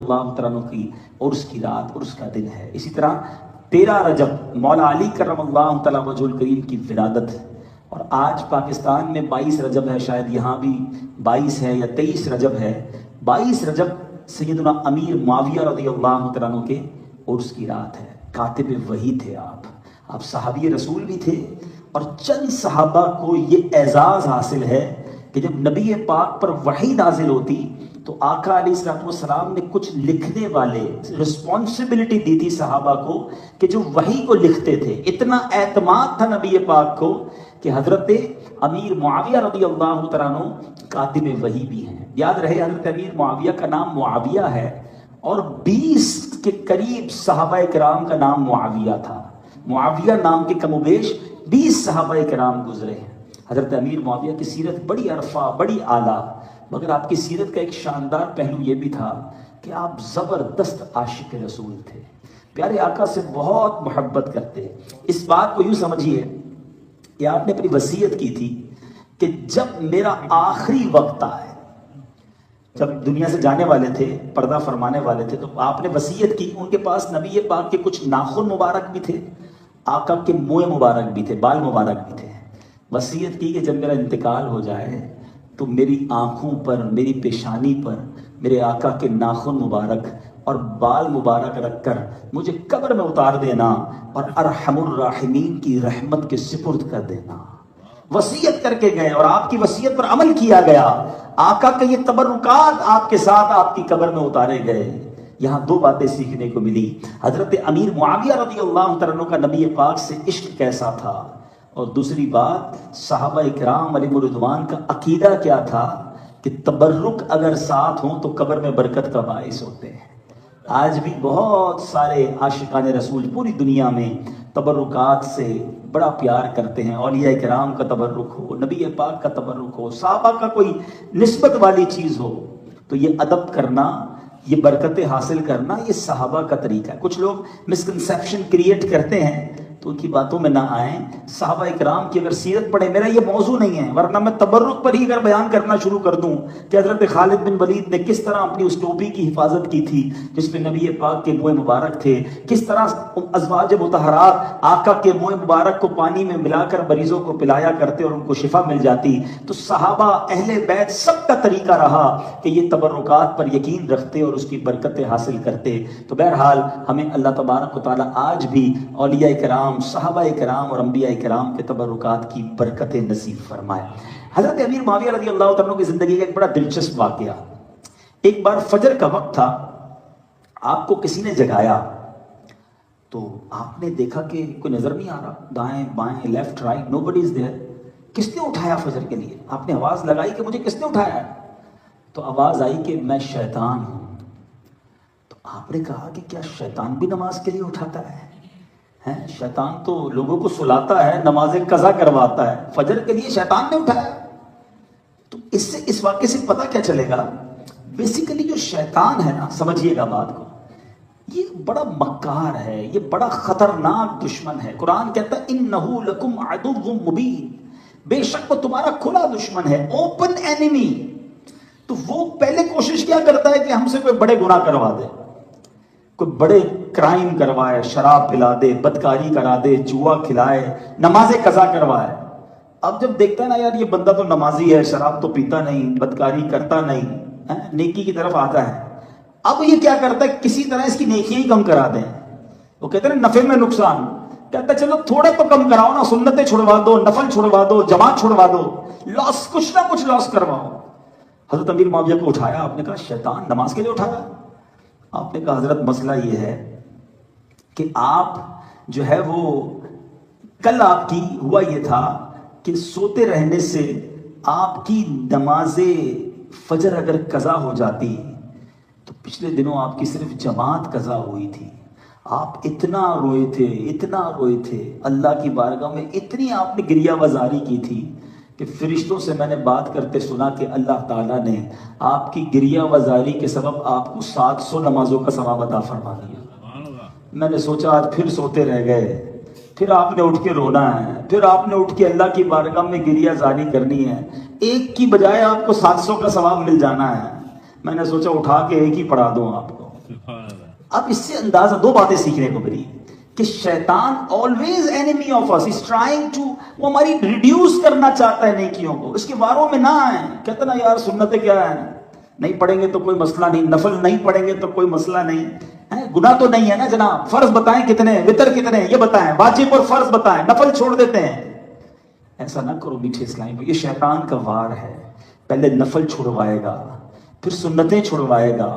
اللہ تعالیٰ کی عرس کی رات، عرس کا دن ہے۔ اسی طرح 13 رجب مولا علی کرم اللہ تعالیٰ وجہ الکریم کی ولادت، اور آج پاکستان میں 22 رجب ہے، شاید یہاں بھی 22 ہے یا 23 رجب ہے۔ 22 رجب سیدنا امیر معاویہ رضی اللہ تعالیٰ کے عرس کی رات ہے۔ کاتب وحی تھے آپ صحابی رسول بھی تھے، اور چند صحابہ کو یہ اعزاز حاصل ہے کہ جب نبی پاک پر وحی نازل ہوتی تو آقا علیہ السلام نے کچھ لکھنے والے رسپانسبلٹی دی تھی صحابہ کو کہ جو وحی کو لکھتے تھے۔ اتنا اعتماد تھا نبی پاک کو کہ حضرت امیر معاویہ رضی اللہ تعالیٰ کاتب وحی بھی ہیں۔ یاد رہے حضرت امیر معاویہ کا نام معاویہ ہے، اور 20 کے قریب صحابہ کرام کا نام معاویہ تھا۔ معاویہ نام کے کم و بیش 20 صحابہ کرام گزرے ہیں۔ حضرت امیر معاویہ کی سیرت بڑی عرفہ، بڑی اعلیٰ، مگر آپ کی سیرت کا ایک شاندار پہلو یہ بھی تھا کہ آپ زبردست عاشق رسول تھے، پیارے آقا سے بہت محبت کرتے۔ اس بات کو یوں سمجھیے کہ آپ نے اپنی وصیت کی تھی کہ جب میرا آخری وقت آئے، جب دنیا سے جانے والے تھے، پردہ فرمانے والے تھے، تو آپ نے وصیت کی۔ ان کے پاس نبی پاک کے کچھ ناخن مبارک بھی تھے، آقا کے منہ مبارک بھی تھے، بال مبارک بھی تھے۔ وصیت کی کہ جب میرا انتقال ہو جائے تو میری آنکھوں پر، میری پیشانی پر میرے آقا کے ناخن مبارک اور بال مبارک رکھ کر مجھے قبر میں اتار دینا، اور ارحم الراحمین کی رحمت کے سپرد کر دینا۔ وصیت کر کے گئے، اور آپ کی وصیت پر عمل کیا گیا۔ آقا کے یہ تبرکات آپ کے ساتھ آپ کی قبر میں اتارے گئے۔ یہاں دو باتیں سیکھنے کو ملی۔ حضرت امیر معاویہ رضی اللہ تعالیٰ کا نبی پاک سے عشق کیسا تھا، اور دوسری بات صحابہ کرام علیہ الرضوان کا عقیدہ کیا تھا کہ تبرک اگر ساتھ ہوں تو قبر میں برکت کا باعث ہوتے ہیں۔ آج بھی بہت سارے عاشقان رسول پوری دنیا میں تبرکات سے بڑا پیار کرتے ہیں۔ اولیاء کرام کا تبرک ہو، نبی پاک کا تبرک ہو، صحابہ کا کوئی نسبت والی چیز ہو، تو یہ ادب کرنا، یہ برکتیں حاصل کرنا، یہ صحابہ کا طریقہ ہے۔ کچھ لوگ مسکنسیپشن کریٹ کرتے ہیں تو ان کی باتوں میں نہ آئیں۔ صحابہ اکرام کی اگر سیرت پڑھیں، میرا یہ موضوع نہیں ہے، ورنہ میں تبرک پر ہی اگر بیان کرنا شروع کر دوں کہ حضرت خالد بن ولید نے کس طرح اپنی اس ٹوپی کی حفاظت کی تھی جس میں نبی پاک کے منہ مبارک تھے، کس طرح ازواج مطہرات آقا کے منہ مبارک کو پانی میں ملا کر مریضوں کو پلایا کرتے اور ان کو شفا مل جاتی۔ تو صحابہ، اہل بیت، سب کا طریقہ رہا کہ یہ تبرکات پر یقین رکھتے اور اس کی برکتیں حاصل کرتے۔ تو بہرحال ہمیں اللہ تبارک و تعالیٰ آج بھی اولیاء کرام، صحابہ کرام اور انبیاء کرام کے تبرکات کی برکتیں نصیب فرمائے۔ حضرت امیر معاویہ رضی اللہ تعالیٰ کی زندگی کا ایک بڑا دلچسپ واقعہ۔ ایک بار فجر کا وقت تھا، آپ کو کسی نے جگایا تو آپ نے دیکھا کہ کوئی نظر نہیں آ رہا، دائیں بائیں، left right, nobody is there. کس نے اٹھایا فجر کے لیے؟ آپ نے آواز لگائی کہ مجھے کس نے اٹھایا ہے؟ تو آواز آئی کہ میں شیطان ہوں۔ تو آپ نے کہا کہ کیا شیطان بھی نماز کے لیے اٹھاتا ہے؟ شیطان تو لوگوں کو سلاتا ہے، نمازیں قضا کرواتا ہے، فجر کے لیے شیطان نے اٹھایا۔ تو اس واقعے سے پتہ کیا چلے گا؟ بیسیکلی جو شیطان ہے نا، سمجھیے گا بات کو، یہ بڑا مکار ہے، یہ بڑا خطرناک دشمن ہے۔ قرآن کہتا ہے اِنَّهُ لَكُمْ عَدُوٌّ مُبِينٌ، بے شک وہ تمہارا کھلا دشمن ہے، اوپن اینیمی۔ تو وہ پہلے کوشش کیا کرتا ہے کہ ہم سے کوئی بڑے گناہ کروا دے، کوئی بڑے کرائم کروائے، شراب پلا دے، بدکاری کرا دے، جوا کھلائے، نمازیں قضا کروائے۔ اب جب دیکھتا ہے نا یار یہ بندہ تو نمازی ہے، شراب تو پیتا نہیں، بدکاری کرتا نہیں، نیکی کی طرف آتا ہے، اب یہ کیا کرتا ہے؟ کسی طرح اس کی نیکیاں ہی کم کرا دیں۔ وہ کہتے ہیں نا نفع میں نقصان، کہتا ہے چلو تھوڑے تو کم کراؤ نا، سنتیں چھڑوا دو، نفل چھڑوا دو، جماعت چھڑوا دو، لاس کچھ نہ کچھ لاس کرواؤ۔ حضرت امیر معاویہ کو اٹھایا، آپ نے کہا شیطان نماز کے لیے اٹھایا؟ آپ نے کہا حضرت مسئلہ یہ ہے کہ آپ جو ہے وہ کل آپ کی ہوا یہ تھا کہ سوتے رہنے سے آپ کی نماز فجر اگر قضا ہو جاتی تو پچھلے دنوں آپ کی صرف جماعت قضا ہوئی تھی۔ آپ اتنا روئے تھے، اتنا روئے تھے، اللہ کی بارگاہ میں اتنی آپ نے گریہ وزاری کی تھی کہ فرشتوں سے میں نے بات کرتے سنا کہ اللہ تعالیٰ نے آپ کی گریہ وزاری کے سبب آپ کو 700 نمازوں کا ثواب عطا فرما دیا۔ میں نے سوچا آج پھر سوتے رہ گئے، پھر آپ نے اٹھ کے رونا ہے، پھر آپ نے اٹھ کے اللہ کی بارگاہ میں گریہ زاری کرنی ہے، ایک کی بجائے آپ کو 700 کا ثواب مل جانا ہے۔ میں نے سوچا اٹھا کے ایک ہی پڑھا دوں آپ کو۔ اب اس سے اندازہ دو باتیں سیکھنے کو ملی کہ شیطان always enemy of us, is trying to, وہ ہماری ریڈیوس کرنا چاہتا ہے نیکیوں کو، اس کے باروں میں نہ آئیں. کہتے نا یار سنتیں کیا ہیں، نہیں پڑھیں گے تو کوئی مسئلہ نہیں، نفل نہیں پڑھیں گے تو کوئی مسئلہ نہیں، گناہ تو نہیں ہے نا جناب، فرض بتائیں کتنے، وتر کتنے یہ بتائیں، واجب اور فرض بتائیں، نفل چھوڑ دیتے ہیں. ایسا نہ کرو میٹھے اسلامی، یہ شیطان کا وار ہے. پہلے نفل چھڑوائے گا، پھر سنتیں چھڑوائے گا،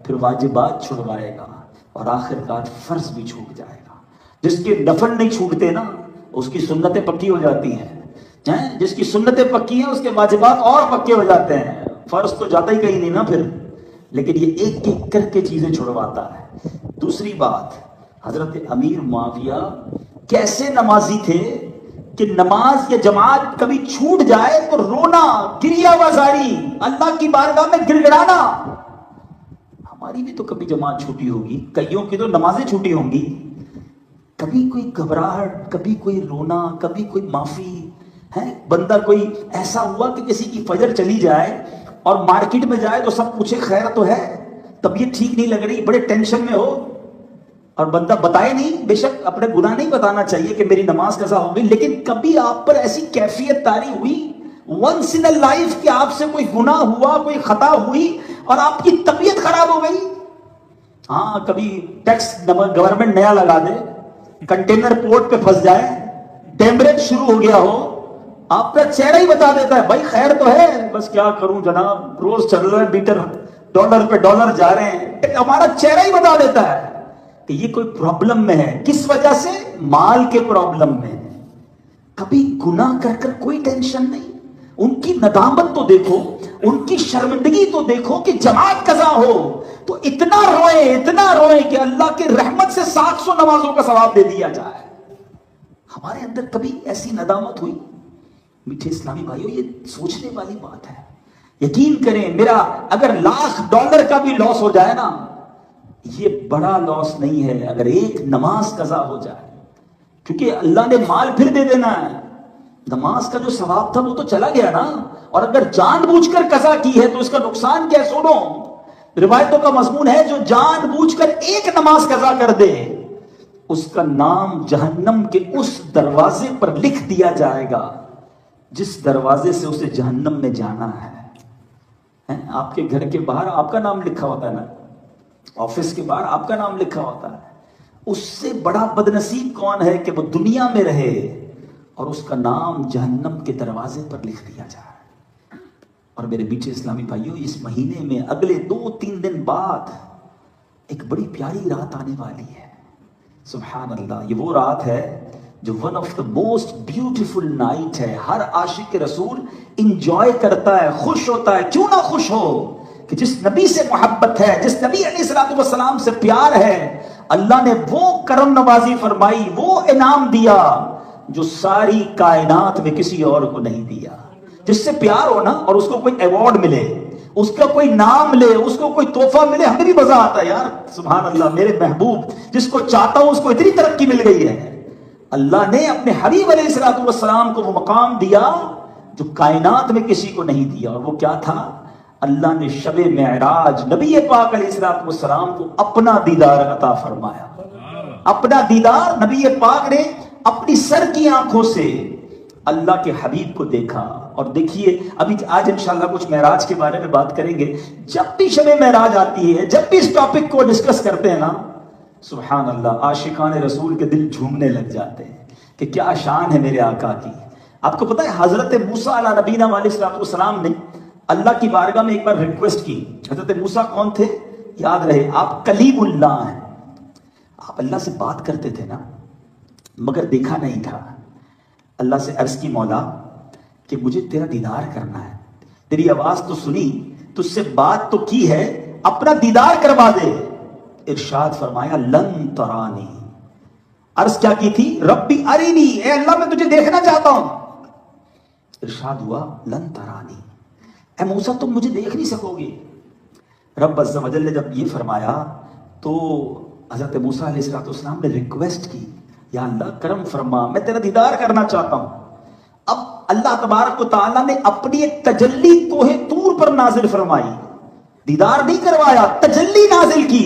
پھر واجبات چھڑوائے گا، اور آخر کار فرض بھی چھوٹ جائے گا. جس کے نفل نہیں چھوٹتے نا اس کی سنتیں پکی ہو جاتی ہیں، جس کی سنتیں پکی ہیں اس کے واجبات اور پکے ہو جاتے ہیں. فرض تو جاتا ہی کہیں نہیں نا پھر، لیکن یہ ایک ایک کر کے چیزیں چھڑواتا ہے. دوسری بات، حضرت امیر معاویہ کیسے نمازی تھے کہ نماز یا جماعت کبھی چھوٹ جائے تو رونا، گریہ وزاری، اللہ کی بارگاہ میں گڑ گڑانا. ہماری بھی تو کبھی جماعت چھوٹی ہوگی، کئیوں کی تو نمازیں چھوٹی ہوں گی، کبھی کوئی گھبراہٹ، کبھی کوئی رونا، کبھی کوئی معافی ہے. بندہ کوئی ایسا ہوا کہ کسی کی فجر چلی جائے اور مارکیٹ میں جائے تو سب پوچھے خیر تو ہے، طبیعت ٹھیک نہیں لگ رہی، بڑے ٹینشن میں ہو، اور بندہ بتائے نہیں. بے شک اپنے گناہ نہیں بتانا چاہیے کہ میری نماز قضا ہو گئی، لیکن کبھی آپ پر ایسی کیفیت طاری ہوئی ونس ان لائف کہ آپ سے کوئی گناہ ہوا، کوئی خطا ہوئی اور آپ کی طبیعت خراب ہو گئی. ہاں کبھی ٹیکس گورنمنٹ نیا لگا دے، کنٹینر پورٹ پہ پھنس جائے، ڈیمریج شروع ہو گیا ہو، آپ کا چہرہ ہی بتا دیتا ہے بھائی خیر تو ہے، بس کیا کروں جناب، روز چل رہا ہے میٹر، ڈالر پہ ڈالر جا رہے ہیں. ہمارا چہرہ ہی بتا دیتا ہے کہ یہ کوئی پرابلم میں ہے. کس وجہ سے؟ مال کے پرابلم میں. کبھی گناہ کر کر کوئی ٹینشن نہیں. ان کی ندامت تو دیکھو، ان کی شرمندگی تو دیکھو کہ جماعت قضا ہو تو اتنا روئے کہ اللہ کے رحمت سے 700 نمازوں کا ثواب دے دیا جائے. ہمارے اندر کبھی ایسی ندامت ہوئی؟ میٹھے اسلامی بھائیوں، یہ سوچنے والی بات ہے. یقین کریں، میرا اگر $1,00,000 کا بھی لاس ہو جائے نا، یہ بڑا لاس نہیں ہے اگر ایک نماز قضا ہو جائے، کیونکہ اللہ نے مال پھر دے دینا ہے. نماز کا جو ثواب تھا وہ تو چلا گیا نا. اور اگر جان بوجھ کر قضا کی ہے تو اس کا نقصان کیا ہے؟ سنو، روایتوں کا مضمون ہے جو جان بوجھ کر ایک نماز قضا کر دے اس کا نام جہنم کے اس دروازے پر لکھ دیا جائے گا جس دروازے سے اسے جہنم میں جانا ہے. آپ کے گھر کے باہر آپ کا نام لکھا ہوتا ہے نا، آفس کے باہر آپ کا نام لکھا ہوتا ہے. اس سے بڑا بدنصیب کون ہے کہ وہ دنیا میں رہے اور اس کا نام جہنم کے دروازے پر لکھ دیا جائے. اور میرے میٹھے اسلامی بھائیوں، اس مہینے میں اگلے 2-3 دن بعد ایک بڑی پیاری رات آنے والی ہے. سبحان اللہ، یہ وہ رات ہے جو one of the most beautiful night ہے. ہر عاشق رسول انجوائے کرتا ہے، خوش ہوتا ہے. کیوں نہ خوش ہو کہ جس نبی سے محبت ہے، جس نبی علیہ الصلوۃ والسلام سے پیار ہے، اللہ نے وہ کرم نوازی فرمائی، وہ انعام دیا جو ساری کائنات میں کسی اور کو نہیں دیا. جس سے پیار ہو نا اور اس کو کوئی ایوارڈ ملے، اس کا کوئی نام لے، اس کو کوئی تحفہ ملے، ہمیں بھی مزہ آتا ہے یار. سبحان اللہ، میرے محبوب جس کو چاہتا ہوں اس کو اتنی ترقی مل گئی ہے. اللہ نے اپنے حبیب علیہ الصلوۃ والسلام کو وہ مقام دیا جو کائنات میں کسی کو نہیں دیا. اور وہ کیا تھا؟ اللہ نے شب معراج نبی پاک علیہ الصلوۃ والسلام کو اپنا دیدار عطا فرمایا. اپنا دیدار، نبی پاک نے اپنی سر کی آنکھوں سے اللہ کے حبیب کو دیکھا. اور دیکھیے ابھی آج انشاءاللہ کچھ معراج کے بارے میں بات کریں گے. جب بھی شب معراج آتی ہے، جب بھی اس ٹاپک کو ڈسکس کرتے ہیں نا، سبحان اللہ، عاشقان رسول کے دل جھومنے لگ جاتے ہیں کہ کیا شان ہے میرے آقا کی. آپ کو پتا ہے حضرت موسیٰ علیہ نبینا علیہ السلام نے اللہ کی بارگاہ میں ایک بار ریکویسٹ کی. حضرت موسیٰ کون تھے؟ یاد رہے، آپ کلیم اللہ ہیں. آپ اللہ سے بات کرتے تھے نا مگر دیکھا نہیں تھا. اللہ سے عرض کی مولا کہ مجھے تیرا دیدار کرنا ہے، تیری آواز تو سنی، تجھ سے بات تو کی ہے، اپنا دیدار کروا دے. ارشاد فرمایا لن ترانی. عرض کیا کی تھی؟ ربی ارینی، اے اللہ میں تجھے دیکھنا چاہتا ہوں. ارشاد ہوا لن ترانی، اے موسیٰ تم مجھے دیکھ نہیں سکو گے. رب عز و جل نے جب یہ فرمایا تو حضرت موسیٰ علیہ السلام نے ریکویسٹ کی، یا اللہ کرم فرما، میں تیرا دیدار کرنا چاہتا ہوں. اب اللہ تبارک و تعالیٰ نے اپنی ایک تجلی کوہ طور پر نازل فرمائی. دیدار نہیں کروایا، تجلی نازل کی.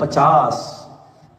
50।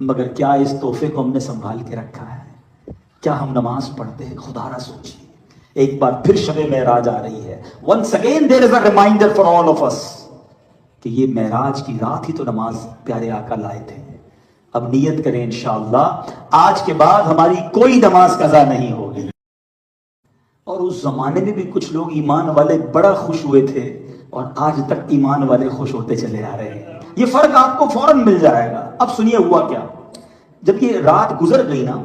مگر کیا اس تحفے کو ہم نے سنبھال کے رکھا ہے؟ کیا ہم نماز پڑھتے ہیں؟ خدا را سوچیے. ایک بار پھر شب معراج آ رہی ہے. once again there is a reminder for all of us کہ یہ معراج کی رات ہی تو نماز پیارے آقا لائے تھے. اب نیت کریں انشاءاللہ آج کے بعد ہماری کوئی نماز قضا نہیں ہوگی. اور اس زمانے میں بھی کچھ لوگ ایمان والے بڑا خوش ہوئے تھے اور آج تک ایمان والے خوش ہوتے چلے آ رہے ہیں. یہ فرق آپ کو فوراً مل جائے گا. اب سنیے ہوا کیا. جب یہ رات گزر گئی نا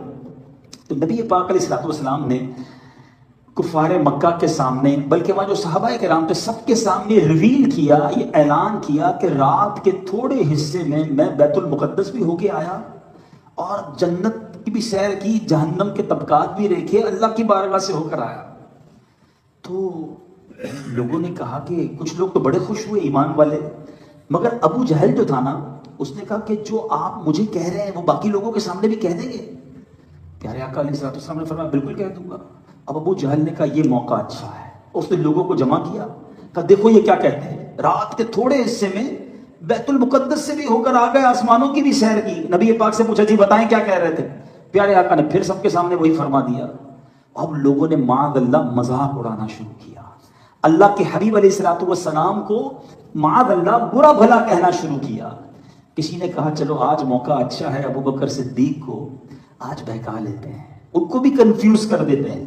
تو نبی پاک علیہ الصلوۃ والسلام نے کفار مکہ کے سامنے، بلکہ وہاں جو صحابہ کرام تھے سب کے سامنے ریویل کیا، یہ اعلان کیا کہ رات کے تھوڑے حصے میں بیت المقدس بھی ہو کے آیا اور جنت کی بھی سیر کی، جہنم کے طبقات بھی دیکھے، اللہ کی بارگاہ سے ہو کر آیا. تو لوگوں نے کہا کہ کچھ لوگ تو بڑے خوش ہوئے ایمان والے، مگر ابو جہل جو تھا نا اس نے کہا کہ جو آپ مجھے کہہ رہے ہیں وہ باقی لوگوں کے سامنے بھی کہہ دیں گے؟ پیارے آقا علیہ الصلوۃ والسلام نے فرمایا بالکل کہہ دوں گا. اب ابو جہل نے کہا یہ موقع اچھا ہے. اس نے لوگوں کو جمع کیا، کہا دیکھو یہ کیا کہتے ہیں، رات کے تھوڑے حصے میں بیت المقدس سے بھی ہو کر آ گئے، آسمانوں کی بھی سیر کی. نبی پاک سے پوچھا جی بتائیں کیا کہہ رہے تھے؟ پیارے آقا نے پھر سب کے سامنے وہی فرما دیا. اب لوگوں نے معاذ اللہ مذاق اڑانا شروع کیا، اللہ کے حبیب علیہ الصلوۃ والسلام کو معاذ اللہ برا بھلا کہنا شروع کیا. کسی نے کہا چلو آج موقع اچھا ہے، ابو بکر صدیق کو آج بہکا لیتے ہیں، ان کو بھی کنفیوز کر دیتے ہیں.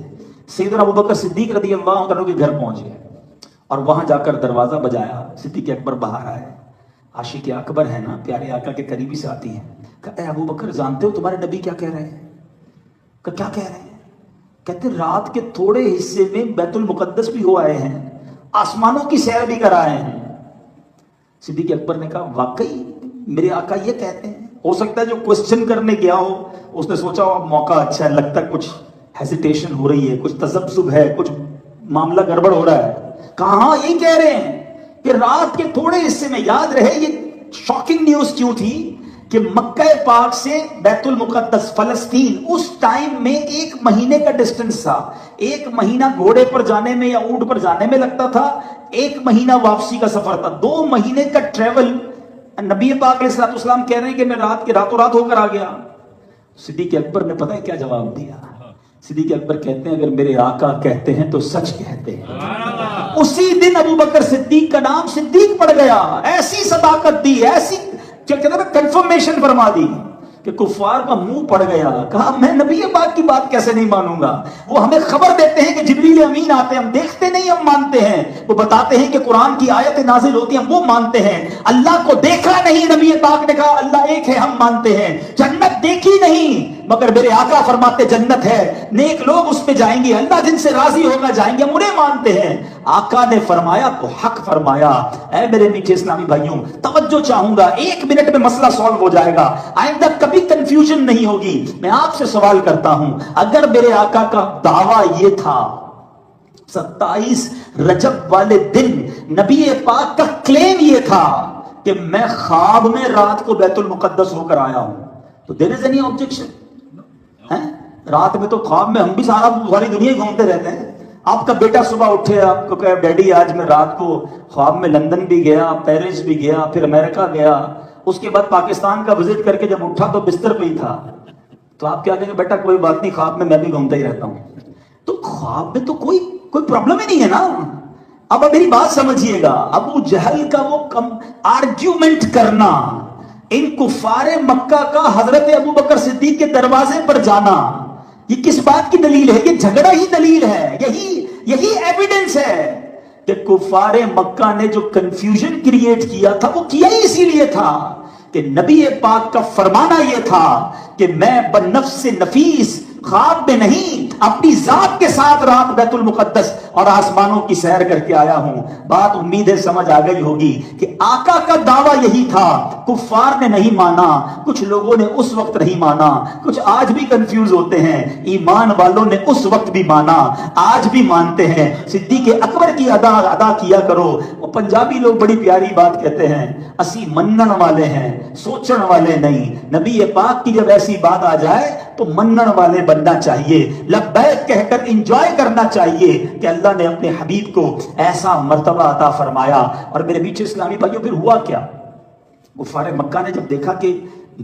سیدنا ابو بکر صدیق رضی اللہ عنہ کے گھر پہنچ گئے اور وہاں جا کر دروازہ بجایا. صدیق اکبر باہر آئے. عاشق اکبر ہے نا، پیارے آقا کے قریبی ساتھی ہیں. کہا اے ابو بکر جانتے ہو تمہارے نبی کیا کہہ رہے ہیں؟ کہا کیا کہہ رہے ہیں؟ کہتے رات کے تھوڑے حصے میں بیت المقدس بھی ہو آئے ہیں، آسمانوں کی سیر بھی کر آئے ہیں. صدیق اکبر نے کہا واقعی میرے آقا یہ کہتے ہیں؟ ہو سکتا ہے جو کوسچن کرنے گیا ہو اس نے سوچا ہو اب موقع اچھا ہے، لگتا ہے کچھ ہیزیٹیشن ہو رہی ہے، کچھ تذبذب ہے، کچھ معاملہ گڑبڑ ہو رہا ہے. کہاں یہ کہہ رہے ہیں کہ رات کے تھوڑے حصے میں. یاد رہے یہ شاکنگ نیوز کیوں تھی کہ مکہ پاک سے بیت المقدس فلسطین اس ٹائم میں 1 مہینے کا ڈسٹنس تھا. 1 مہینہ گھوڑے پر جانے میں یا اونٹ پر جانے میں لگتا تھا، 1 مہینہ واپسی کا سفر تھا. 2 مہینے کا ٹریول. نبی پاک علیہ الصلوۃ والسلام کہہ رہے ہیں کہ میں رات کے راتوں رات ہو کر آ گیا. صدیق اکبر نے پتہ ہے کیا جواب دیا؟ صدیق اکبر کہتے ہیں اگر میرے آقا کہتے ہیں تو سچ کہتے ہیں. اسی دن ابو بکر صدیق کا نام صدیق پڑ گیا. ایسی صداقت دی، ایسی کنفرمیشن فرما دی کہ کفار کا منہ پڑ گیا. کہا میں نبی پاک کی بات کیسے نہیں مانوں گا؟ وہ ہمیں خبر دیتے ہیں کہ جبریل امین آتے ہیں، ہم دیکھتے نہیں ہم مانتے ہیں. وہ بتاتے ہیں کہ قرآن کی آیتیں نازل ہوتی ہیں، وہ مانتے ہیں. اللہ کو دیکھا نہیں، نبی پاک نے کہا اللہ ایک ہے، ہم مانتے ہیں. جنت دیکھی نہیں مگر میرے آقا فرماتے جنت ہے، نیک لوگ اس پہ جائیں گے، اللہ جن سے راضی ہوگا جائیں گے، ہم انہیں مانتے ہیں. آقا نے فرمایا تو حق فرمایا. اے میرے میٹھے اسلامی بھائیوں توجہ چاہوں گا، 1 منٹ میں مسئلہ سالو ہو جائے گا، آئندہ کبھی کنفیوژن نہیں ہوگی. میں آپ سے سوال کرتا ہوں اگر میرے آقا کا دعویٰ یہ تھا 27 رجب والے دن نبی پاک کا کلیم یہ تھا کہ میں خواب میں رات کو بیت المقدس ہو کر آیا ہوں، تو دیر از اینی آبجیکشن؟ رات میں تو خواب میں ہم بھی ساری دنیا گھومتے رہتے ہیں. آپ کا بیٹا صبح اٹھے آپ کو کہے ڈیڈی آج میں رات کو خواب میں لندن بھی گیا، پیرس بھی گیا، پھر امریکہ گیا، اس کے بعد پاکستان کا وزٹ کر کے جب اٹھا تو بستر پہ ہی تھا، تو آپ کیا کہیں گے بیٹا کوئی بات نہیں، خواب میں بھی گھومتا ہی رہتا ہوں. تو خواب میں تو کوئی پرابلم ہی نہیں ہے نا. اب میری بات سمجھیے گا، ابو جہل کا وہ آرگیومنٹ کرنا، ان کفار مکہ کا حضرت ابو بکر صدیق کے دروازے پر جانا، یہ کس بات کی دلیل ہے؟ یہ جھگڑا ہی دلیل ہے، یہی ایویڈنس ہے کہ کفار مکہ نے جو کنفیوژن کریٹ کیا تھا وہ کیا ہی اسی لیے تھا کہ نبی پاک کا فرمانا یہ تھا کہ میں بنفس نفیس خواب میں نہیں اپنی ذات کے ساتھ رات بیت المقدس اور آسمانوں کی سیر کر کے آیا ہوں. بات امید ہے سمجھ آ گئی ہوگی کہ آقا کا دعویٰ یہی تھا. کفار نے نہیں مانا، کچھ لوگوں نے اس وقت نہیں مانا، کچھ آج بھی کنفیوز ہوتے ہیں. ایمان والوں نے اس وقت بھی مانا، آج بھی مانتے ہیں. صدیق اکبر کی ادا کیا کرو. وہ پنجابی لوگ بڑی پیاری بات کہتے ہیں، اسی منن والے ہیں سوچن والے نہیں. نبی پاک کی جب ایسی بات آ جائے تو منن والے بننا چاہیے، لبیک کہہ کر انجوائے کرنا چاہیے کہ اللہ نے اپنے حبیب کو ایسا مرتبہ عطا فرمایا. اور میرے بیچ اسلامی بھائیوں پھر ہوا کیا؟ کفار مکہ نے جب دیکھا کہ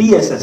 TSS,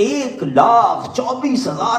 1,24,000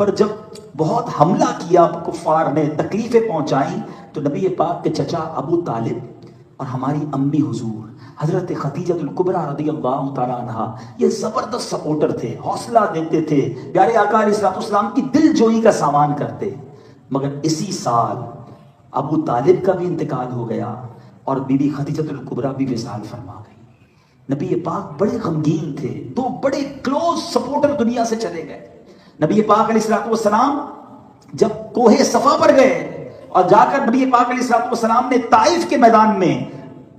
پر جب بہت حملہ کیا کفار نے، تکلیفیں پہنچائیں، تو نبی پاک کے چچا ابو طالب اور ہماری امی حضور حضرت خدیجہ الکبریٰ رضی اللہ تعالیٰ عنہ یہ زبردست سپورٹر تھے، حوصلہ دیتے تھے، پیارے آقا علیہ السلام کی دل جوئی کا سامان کرتے. مگر اسی سال ابو طالب کا بھی انتقال ہو گیا اور بی بی خدیجہ الکبریٰ بھی وصال فرما گئی. نبی پاک بڑے غمگین تھے، دو بڑے کلوز سپورٹر دنیا سے چلے گئے. نبی پاک علیہ السلام جب کوہ صفا پر گئے اور جا کر نبی پاک علیہ السلام نے طائف کے میدان میں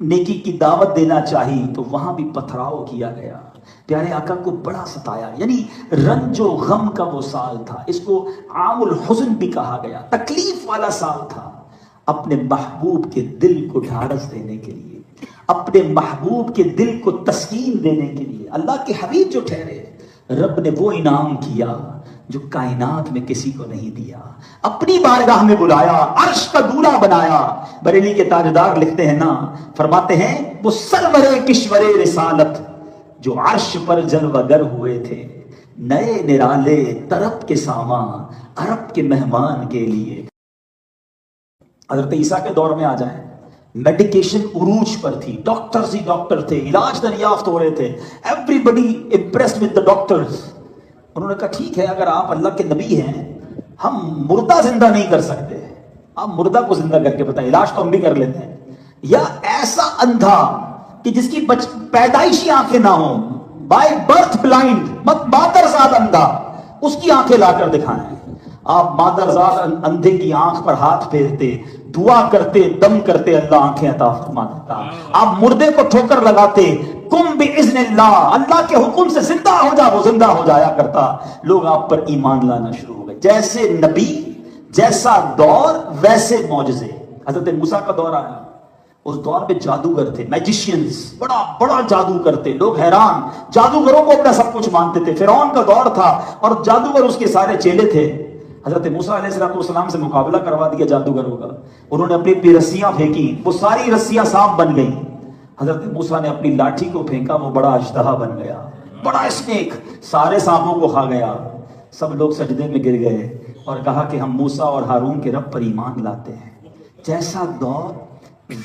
نیکی کی دعوت دینا چاہی تو وہاں بھی پتھراؤ کیا گیا. پیارے آقا کو بڑا ستایا، یعنی رنج و غم کا وہ سال تھا. اس کو عام الحزن بھی کہا گیا، تکلیف والا سال تھا. اپنے محبوب کے دل کو ڈھارس دینے کے لیے، اپنے محبوب کے دل کو تسکین دینے کے لیے اللہ کے حبیب جو ٹھہرے، رب نے وہ انعام کیا جو کائنات میں کسی کو نہیں دیا. اپنی بارگاہ میں بلایا، عرش کا دولہا بنایا. بریلی کے تاجدار لکھتے ہیں نا، فرماتے ہیں وہ سرور کشور رسالت جو عرش پر جلوہ گر ہوئے تھے، نئے نرالے طرب کے سامان عرب کے مہمان کے لیے. حضرت عیسیٰ کے دور میں آ جائیں، میڈیکیشن عروج پر تھی، ڈاکٹرز ہی ڈاکٹر تھے، علاج دریافت ہو رہے تھے. Everybody impressed with the doctors. انہوں نے کہا ٹھیک ہے، اگر آپ اللہ کے نبی ہیں، ہم مردہ زندہ نہیں کر سکتے، آپ مردہ کو زندہ کر کے بتائیں، علاج تو ہم بھی کر لیتے ہیں. یا ایسا اندھا کہ جس کی پیدائشی آنکھیں نہ ہوں، بائی برتھ بلائنڈ، مادرزاد اندھا، اس کی آنکھیں لا کر دکھائیں. آپ مادرزاد اندھے کی آنکھ پر ہاتھ پھیرتے، دعا کرتے، دم کرتے، اللہ آنکھیں عطا فرما دیتا. آپ مردے کو ٹھوکر لگاتے، کم باذن اللہ، اللہ کے حکم سے زندہ ہو جا، وہ زندہ ہو جایا کرتا. لوگ آپ پر ایمان لانا شروع ہو گئے. جیسے نبی، جیسا دور ویسے معجزے. حضرت موسیٰ کا دور آیا، اس دور میں جادوگر تھے، میجیشینز، بڑا بڑا جادو کرتے. لوگ حیران، جادوگروں کو اپنا سب کچھ مانتے تھے. فرعون کا دور تھا اور جادوگر اس کے سارے چیلے تھے. حضرت موسیٰ علیہ السلام سے مقابلہ کروا دیا جادوگروں کا. انہوں نے اپنی رسیاں پھینکی، وہ ساری رسیاں سانپ بن گئیں. حضرت موسیٰ نے اپنی لاٹھی کو پھینکا، وہ بڑا اژدہا بن گیا، بڑا اسنیک، سارے سانپوں کو کھا گیا. سب لوگ سجدے میں گر گئے اور کہا کہ ہم موسیٰ اور ہارون کے رب پر ایمان لاتے ہیں. جیسا دور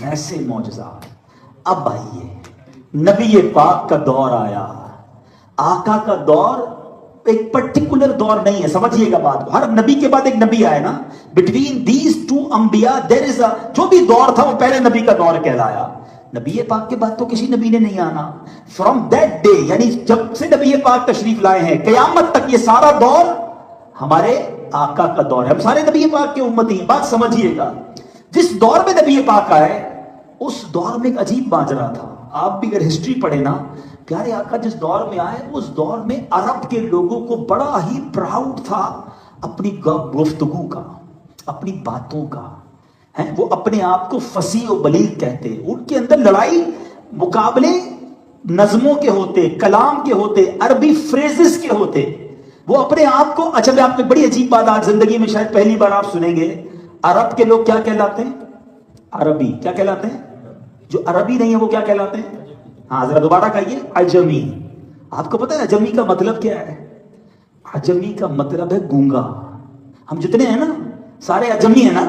ویسے معجزات. اب آئیے نبی پاک کا دور آیا. آقا کا دور ایک پرٹیکولر دور نہیں ہے، سمجھیے گا بات کو. ہر نبی کے بعد ایک نبی آئے نا. بٹوین دیز ٹو انبیاء دیر از جو بھی دور تھا وہ پہلے نبی کا دور کہلایا. نبی پاک کے بعد تو کسی نبی نے نہیں آنا. فرام دیٹ ڈے، یعنی جب سے نبی پاک تشریف لائے ہیں، قیامت تک یہ سارا دور ہمارے آقا کا دور ہے. ہم سارے نبی پاک کے امتی ہیں. بات سمجھیے گا، جس دور میں نبی پاک آئے اس دور میں ایک عجیب ماجرا تھا. آپ بھی اگر ہسٹری پڑھیں نا، پیارے آقا جس دور میں آئے اس دور میں عرب کے لوگوں کو بڑا ہی پراؤڈ تھا اپنی گفتگو کا، اپنی باتوں کا. وہ اپنے آپ کو فصیح و بلیغ کہتے. ان کے اندر لڑائی مقابلے نظموں کے ہوتے، کلام کے ہوتے، عربی فریزز کے ہوتے. وہ اپنے آپ کو، اچھا میں آپ کو بڑی عجیب بات آج زندگی میں شاید پہلی بار آپ سنیں گے. عرب کے لوگ کیا کہلاتے ہیں؟ عربی. کیا کہلاتے ہیں؟ جو عربی نہیں ہے وہ کیا کہلاتے ہیں؟ ہاں ذرا دوبارہ کہیے. عجمی. آپ کو پتہ ہے عجمی کا مطلب کیا ہے؟ عجمی کا مطلب ہے گونگا. ہم جتنے ہیں نا سارے عجمی ہیں نا.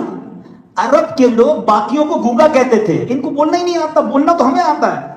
عرب کے لوگ باقیوں کو گونگا کہتے تھے. ان کو بولنا ہی نہیں آتا، بولنا تو ہمیں آتا ہے.